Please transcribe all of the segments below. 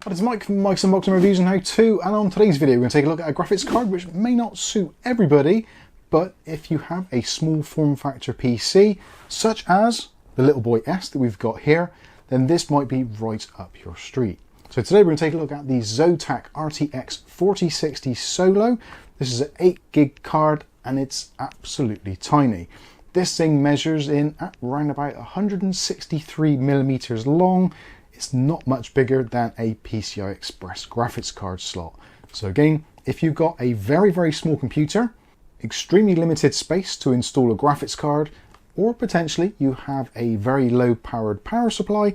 But it's Mike from Mike's Unboxing Reviews and How To, and on today's video we're going to take a look at a graphics card which may not suit everybody, but if you have a small form factor PC, such as the Little Boy S that we've got here, then this might be right up your street. So today we're going to take a look at the Zotac RTX 4060 Solo. This is an 8GB card and it's absolutely tiny. This thing measures in at around about 163mm long. It's not much bigger than a PCI Express graphics card slot. So again, if you've got a very small computer, extremely limited space to install a graphics card, or potentially you have a very low powered power supply,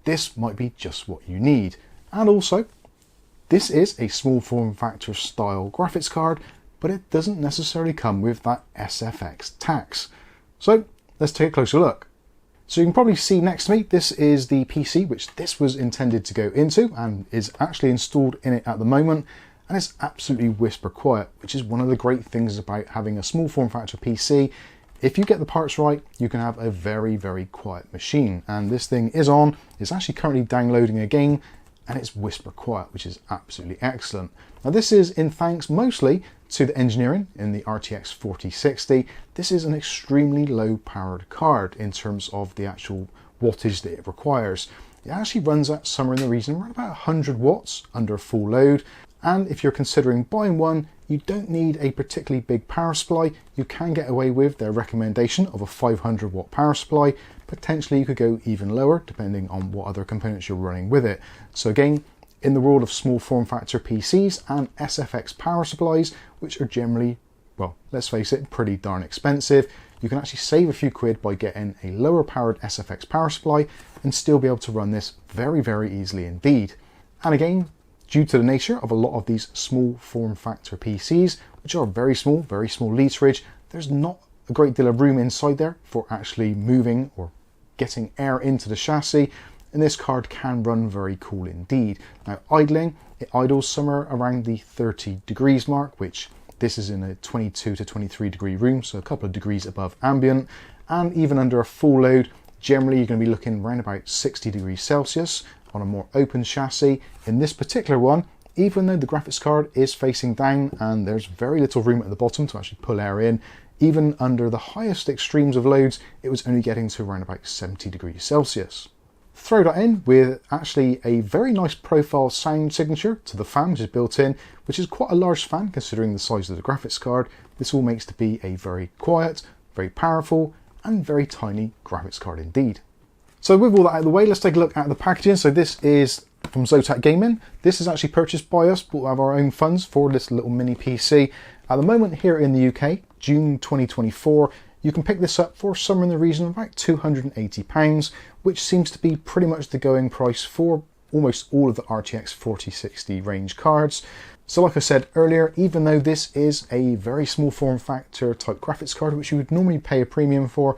this might be just what you need. And also, this is a small form factor style graphics card, but it doesn't necessarily come with that SFX tax. So let's take a closer look. So you can probably see next to me, this is the PC which this was intended to go into and is actually installed in it at the moment. And it's absolutely whisper quiet, which is one of the great things about having a small form factor PC. If you get the parts right, you can have a very quiet machine. And this thing is on, it's actually currently downloading a game, and it's whisper quiet, which is absolutely excellent. Now this is in thanks mostly to the engineering in the RTX 4060. This is an extremely low powered card in terms of the actual wattage that it requires. It actually runs at somewhere in the region around about 100 watts under full load. And if you're considering buying one, you don't need a particularly big power supply. You can get away with their recommendation of a 500 watt power supply. Potentially you could go even lower depending on what other components you're running with it. So again, in the world of small form factor PCs and SFX power supplies, which are generally, well, let's face it, pretty darn expensive, you can actually save a few quid by getting a lower powered SFX power supply and still be able to run this very easily indeed. And again, due to the nature of a lot of these small form factor PCs, which are very small literage, there's not a great deal of room inside there for actually moving or getting air into the chassis, and this card can run very cool indeed. Now idling, it idles somewhere around the 30 degrees mark, which this is in a 22 to 23 degree room, so a couple of degrees above ambient, and even under a full load, generally you're going to be looking around about 60 degrees Celsius on a more open chassis. In this particular one, even though the graphics card is facing down and there's very little room at the bottom to actually pull air in, even under the highest extremes of loads, it was only getting to around about 70 degrees Celsius. Throw that in with actually a very nice profile sound signature to the fan which is built in, which is quite a large fan considering the size of the graphics card. This all makes to be a very quiet, very powerful, and very tiny graphics card indeed. So with all that out of the way, let's take a look at the packaging. So this is from Zotac Gaming. This is actually purchased by us, but we have our own funds for this little mini PC. At the moment here in the UK, June 2024, you can pick this up for somewhere in the region of about £280, which seems to be pretty much the going price for almost all of the RTX 4060 range cards. So like I said earlier, even though this is a very small form factor type graphics card, which you would normally pay a premium for,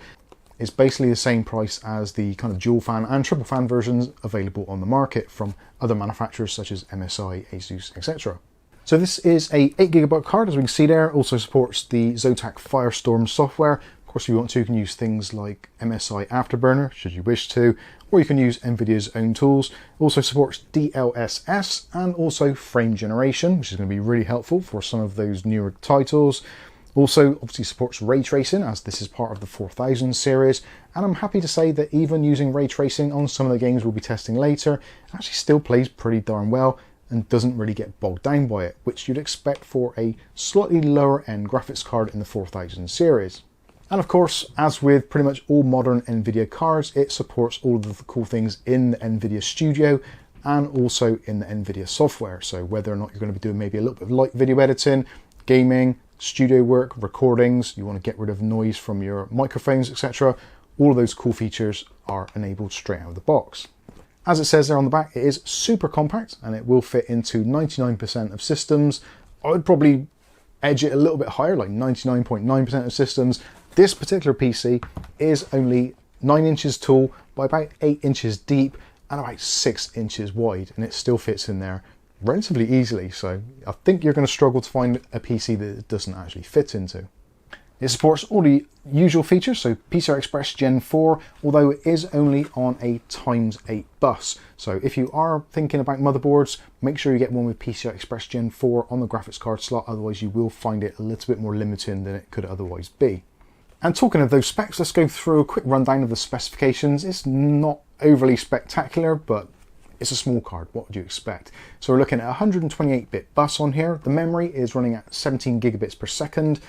it's basically the same price as the kind of dual fan and triple fan versions available on the market from other manufacturers such as MSI, Asus, etc. So this is a 8GB card, as we can see there. Also supports the Zotac Firestorm software. Of course, if you want to, you can use things like MSI Afterburner, should you wish to, or you can use nvidia's own tools. Also supports DLSS and also frame generation, which is going to be really helpful for some of those newer titles. Also obviously supports ray tracing, as this is part of the 4000 series, and I'm happy to say that even using ray tracing on some of the games we'll be testing later, it actually still plays pretty darn well and doesn't really get bogged down by it, which you'd expect for a slightly lower end graphics card in the 4000 series. And of course, as with pretty much all modern NVIDIA cards, it supports all of the cool things in the NVIDIA Studio and also in the NVIDIA software. So whether or not you're going to be doing maybe a little bit of light video editing, gaming, studio work, recordings, you want to get rid of noise from your microphones, etc., all of those cool features are enabled straight out of the box. As it says there on the back, it is super compact and it will fit into 99% of systems. I would probably edge it a little bit higher, like 99.9% of systems. This particular PC is only 9 inches tall by about 8 inches deep and about 6 inches wide, and it still fits in there relatively easily. So I think you're going to struggle to find a PC that it doesn't actually fit into. It supports all the usual features, so PCI Express Gen 4, although it is only on a ×8 bus. So if you are thinking about motherboards, make sure you get one with PCI Express Gen 4 on the graphics card slot, otherwise you will find it a little bit more limiting than it could otherwise be. And talking of those specs, let's go through a quick rundown of the specifications. It's not overly spectacular, but it's a small card. What would you expect? So we're looking at a 128-bit bus on here. The memory is running at 17 gigabits per second.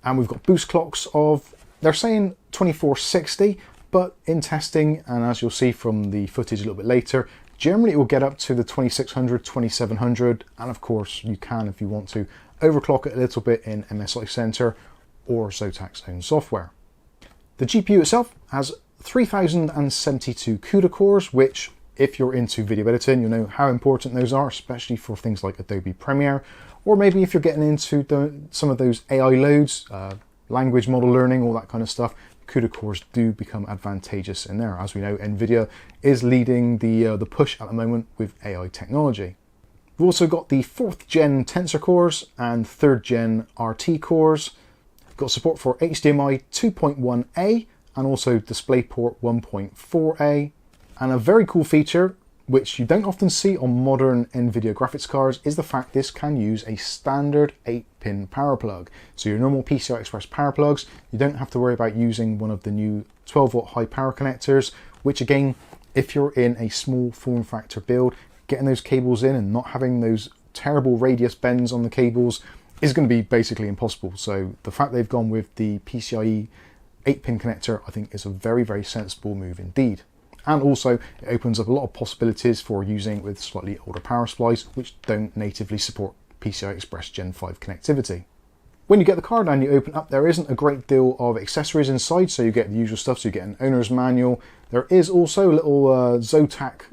And we've got boost clocks of, they're saying 2460, but in testing, and as you'll see from the footage a little bit later, generally it will get up to the 2600, 2700, and of course you can, if you want to, overclock it a little bit in MSI Center or Zotac's own software. The GPU itself has 3072 CUDA cores, which, if you're into video editing, you'll know how important those are, especially for things like Adobe Premiere, or maybe if you're getting into some of those AI loads, language model learning, all that kind of stuff, CUDA cores do become advantageous in there. As we know, nvidia is leading the push at the moment with AI technology. We've also got the 4th gen Tensor cores and 3rd gen RT cores. We've got support for HDMI 2.1a and also DisplayPort 1.4a. And a very cool feature, which you don't often see on modern NVIDIA graphics cards, is the fact this can use a standard 8-pin power plug. So your normal PCI Express power plugs, you don't have to worry about using one of the new 12-volt high power connectors, which again, if you're in a small form factor build, getting those cables in and not having those terrible radius bends on the cables is going to be basically impossible. So the fact they've gone with the PCIe 8-pin connector, I think is a very, very sensible move indeed. And also it opens up a lot of possibilities for using with slightly older power supplies which don't natively support PCI Express Gen 5 connectivity. When you get the card and you open up, there isn't a great deal of accessories inside, so you get the usual stuff. So you get an owner's manual. There is also a little Zotac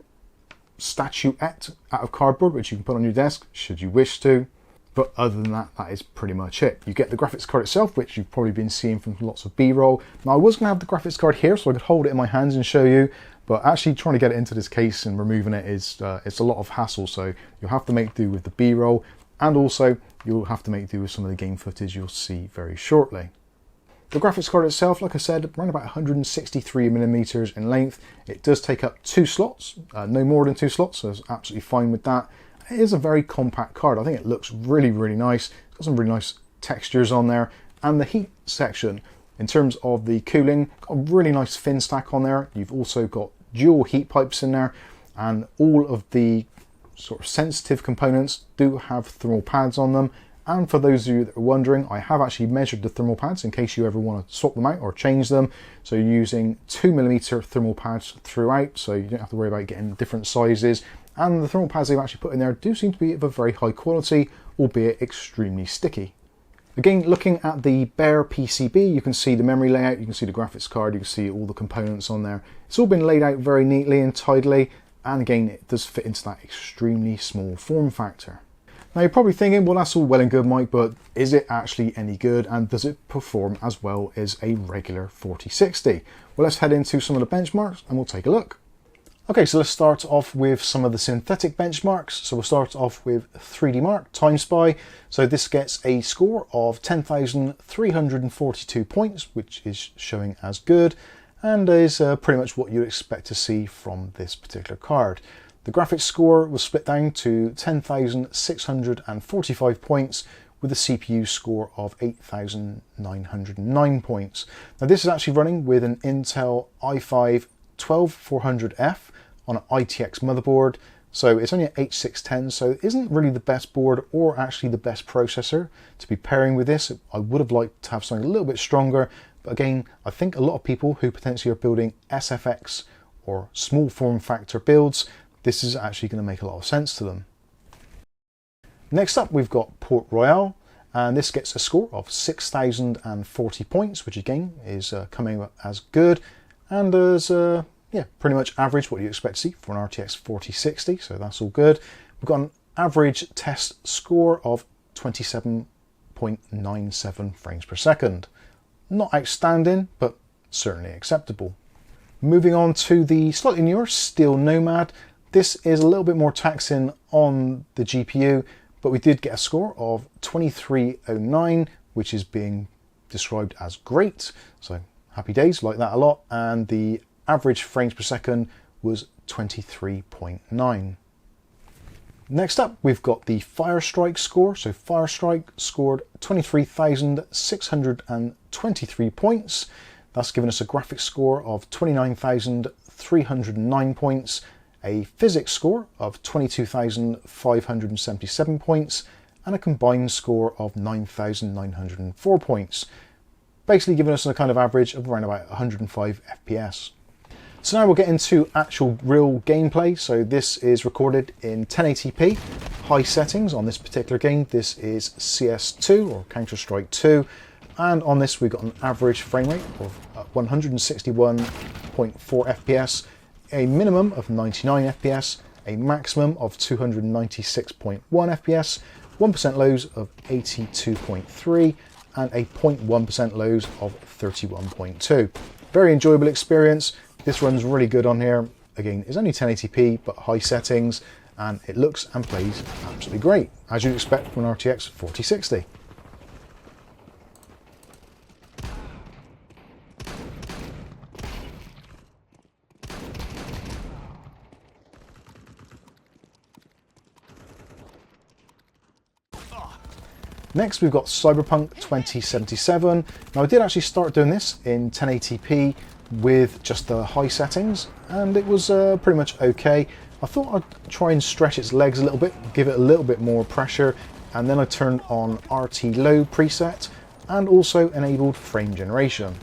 statuette out of cardboard which you can put on your desk should you wish to. But other than that, that is pretty much it. You get the graphics card itself, which you've probably been seeing from lots of B-roll. Now I was going to have the graphics card here so I could hold it in my hands and show you, but actually trying to get it into this case and removing it is it's a lot of hassle. So you'll have to make do with the B-roll, and also you'll have to make do with some of the game footage you'll see very shortly. The graphics card itself, like I said, around about 163mm in length. It does take up 2 slots, no more than 2 slots, so it's absolutely fine with that. It is a very compact card. I think it looks really, really nice. It's got some really nice textures on there. And the heat section, in terms of the cooling, got a really nice fin stack on there. You've also got dual heat pipes in there, and all of the sort of sensitive components do have thermal pads on them. And for those of you that are wondering, I have actually measured the thermal pads in case you ever want to swap them out or change them. So you're using 2mm thermal pads throughout, so you don't have to worry about getting different sizes. And the thermal pads they've actually put in there do seem to be of a very high quality, albeit extremely sticky. Again, looking at the bare PCB, you can see the memory layout, you can see the graphics card, you can see all the components on there. It's all been laid out very neatly and tidily, and again, it does fit into that extremely small form factor. Now you're probably thinking, well, that's all well and good, Mike, but is it actually any good, and does it perform as well as a regular 4060? Well, let's head into some of the benchmarks and we'll take a look. Okay, so let's start off with some of the synthetic benchmarks. So we'll start off with 3D Mark Time Spy. So this gets a score of 10,342 points, which is showing as good, and is pretty much what you'd expect to see from this particular card. The graphics score was split down to 10,645 points, with a CPU score of 8,909 points. Now this is actually running with an Intel i5 12400F on an ITX motherboard, so it's only an H610, so it isn't really the best board or actually the best processor to be pairing with this. I would have liked to have something a little bit stronger, but again, I think a lot of people who potentially are building SFX or small form factor builds, this is actually going to make a lot of sense to them. Next up, we've got Port Royal, and this gets a score of 6,040 points, which again is coming up as good, and as yeah, pretty much average what you expect to see for an RTX 4060, so that's all good. We've got an average test score of 27.97 frames per second. Not outstanding, but certainly acceptable. Moving on to the slightly newer Steel Nomad. This is a little bit more taxing on the GPU, but we did get a score of 2309, which is being described as great. So happy days, like that a lot. And the average frames per second was 23.9. Next up, we've got the Firestrike score. So Firestrike scored 23,623 points. That's given us a graphics score of 29,309 points, a physics score of 22,577 points, and a combined score of 9,904 points. Basically giving us a kind of average of around about 105 FPS. So now we'll get into actual real gameplay. So this is recorded in 1080p, high settings on this particular game. This is CS2 or Counter-Strike 2. And on this we've got an average frame rate of 161.4 FPS, a minimum of 99 FPS, a maximum of 296.1 FPS, 1% lows of 82.3, and a 0.1% lows of 31.2. Very enjoyable experience. This runs really good on here. Again, it's only 1080p, but high settings, and it looks and plays absolutely great, as you'd expect from an RTX 4060. Next, we've got Cyberpunk 2077. Now, I did actually start doing this in 1080p with just the high settings, and it was pretty much okay. I thought I'd try and stretch its legs a little bit, give it a little bit more pressure, and then I turned on RT Low preset and also enabled frame generation.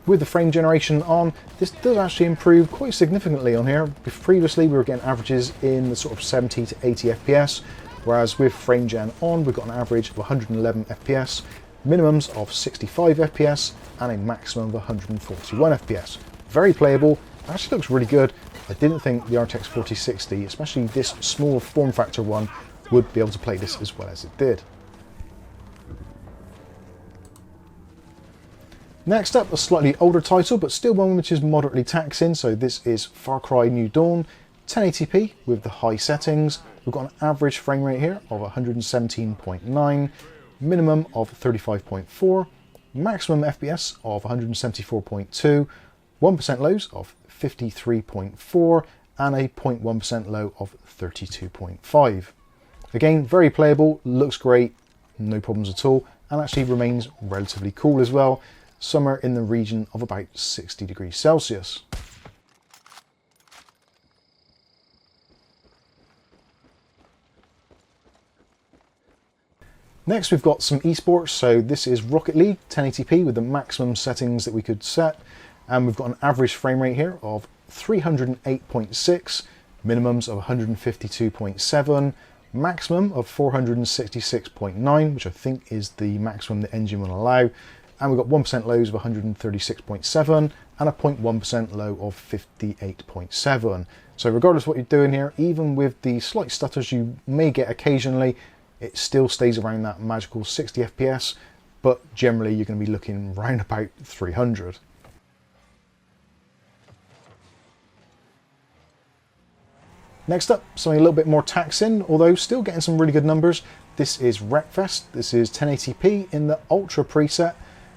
With the frame generation on, this does actually improve quite significantly on here. Previously, we were getting averages in the sort of 70 to 80 FPS, whereas with frame gen on, we've got an average of 111 FPS, minimums of 65 FPS, and a maximum of 141 FPS. Very playable, actually looks really good. I didn't think the RTX 4060, especially this small form factor one, would be able to play this as well as it did. Next up, a slightly older title, but still one which is moderately taxing. So this is Far Cry New Dawn, 1080p with the high settings. We've got an average frame rate here of 117.9, minimum of 35.4, maximum FPS of 174.2, 1% lows of 53.4, and a 0.1% low of 32.5. Again, very playable, looks great, no problems at all, and actually remains relatively cool as well, somewhere in the region of about 60 degrees Celsius. Next, we've got some esports. So this is Rocket League 1080p with the maximum settings that we could set. And we've got an average frame rate here of 308.6, minimums of 152.7, maximum of 466.9, which I think is the maximum the engine will allow. And we've got 1% lows of 136.7 and a 0.1% low of 58.7. So regardless of what you're doing here, even with the slight stutters you may get occasionally, it still stays around that magical 60 FPS, but generally you're going to be looking around about 300. Next up, something a little bit more taxing, although still getting some really good numbers. This is Wreckfest. This is 1080p in the Ultra preset.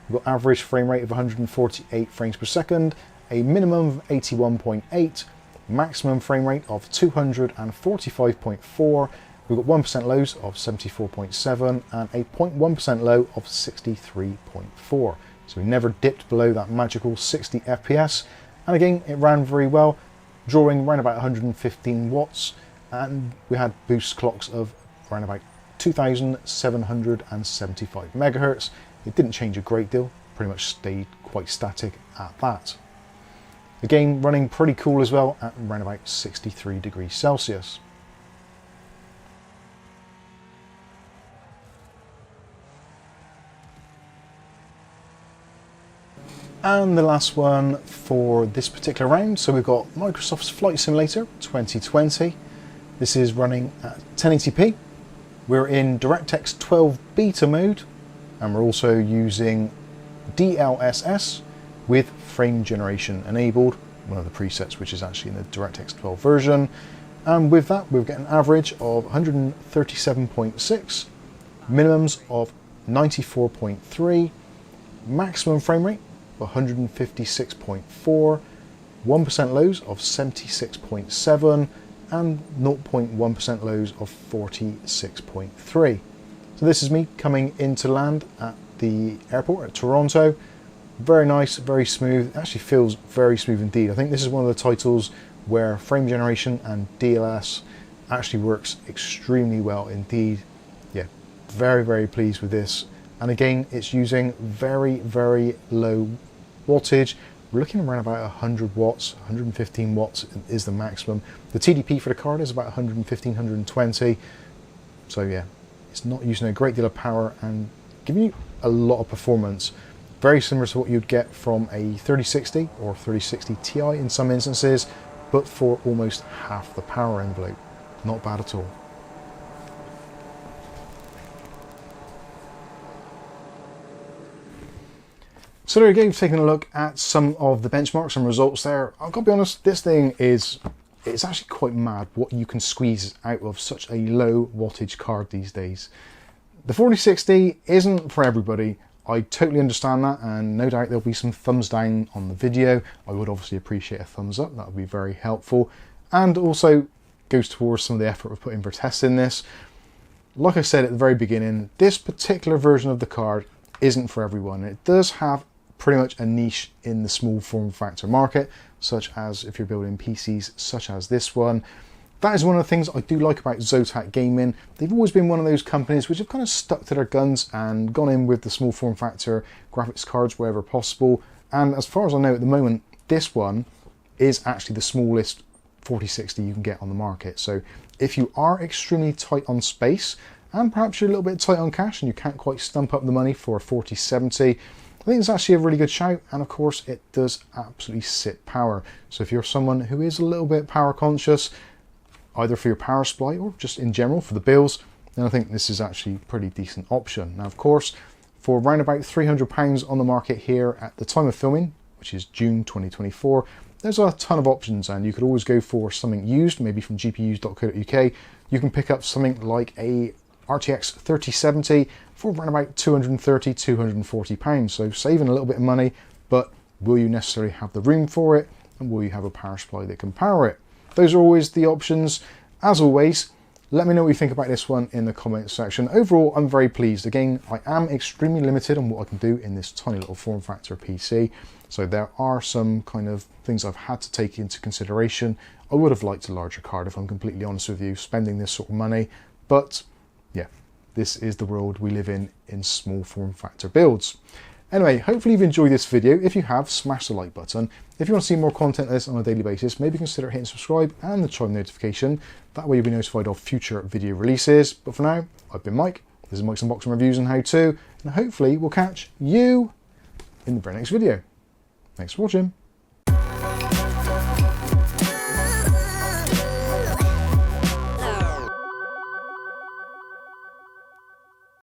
We've got average frame rate of 148 frames per second, a minimum of 81.8, maximum frame rate of 245.4. We've got 1% lows of 74.7 and a 0.1% low of 63.4. So we never dipped below that magical 60 FPS. And again, it ran very well, drawing around about 115 watts. And we had boost clocks of around about 2,775 megahertz. It didn't change a great deal, pretty much stayed quite static at that. Again, running pretty cool as well at around about 63 degrees Celsius. And the last one for this particular round, so we've got Microsoft's Flight Simulator 2020. This is running at 1080p. We're in DirectX 12 beta mode, and we're also using DLSS with frame generation enabled, one of the presets which is actually in the DirectX 12 version. And with that, we're getting an average of 137.6, minimums of 94.3, maximum frame rate of 156.4, 1% lows of 76.7, and 0.1% lows of 46.3. So this is me coming into land at the airport at Toronto. Very nice, very smooth. It actually feels very smooth indeed. I think this is one of the titles where frame generation and DLSS actually works extremely well indeed. Yeah, very, very pleased with this. And again, it's using very, very low wattage. We're looking around about 100 watts, 115 watts is the maximum. The TDP for the card is about 115, 120. So yeah, it's not using a great deal of power and giving you a lot of performance. Very similar to what you'd get from a 3060 or 3060 Ti in some instances, but for almost half the power envelope. Not bad at all. So there you go, taking a look at some of the benchmarks and results there. I've got to be honest, this thing it's actually quite mad what you can squeeze out of such a low wattage card these days. The 4060 isn't for everybody. I totally understand that, and no doubt there'll be some thumbs down on the video. I would obviously appreciate a thumbs up, that would be very helpful. And also goes towards some of the effort we've put in for testing this. Like I said at the very beginning, this particular version of the card isn't for everyone. It does have pretty much a niche in the small form factor market, such as if you're building PCs such as this one. That is one of the things I do like about Zotac Gaming. They've always been one of those companies which have kind of stuck to their guns and gone in with the small form factor graphics cards wherever possible. And as far as I know at the moment, this one is actually the smallest 4060 you can get on the market. So if you are extremely tight on space and perhaps you're a little bit tight on cash and you can't quite stump up the money for a 4070, I think it's actually a really good shout, and of course it does absolutely sit power. So if you're someone who is a little bit power conscious, either for your power supply or just in general for the bills, then I think this is actually a pretty decent option. Now of course, for around about £300 on the market here at the time of filming, which is June 2024, there's a ton of options, and you could always go for something used, maybe from gpus.co.uk. You can pick up something like a RTX 3070 for around about £230, £240. So saving a little bit of money, but will you necessarily have the room for it? And will you have a power supply that can power it? Those are always the options. As always, let me know what you think about this one in the comments section. Overall, I'm very pleased. Again, I am extremely limited on what I can do in this tiny little form factor PC. So there are some kind of things I've had to take into consideration. I would have liked a larger card, if I'm completely honest with you, spending this sort of money. But yeah, this is the world we live in small form factor builds. Anyway, hopefully you've enjoyed this video. If you have, smash the like button. If you want to see more content like this on a daily basis, maybe consider hitting subscribe and the chime notification. That way you'll be notified of future video releases. But for now, I've been Mike. This is Mike's Unboxing Reviews and How To, and hopefully we'll catch you in the very next video. Thanks for watching.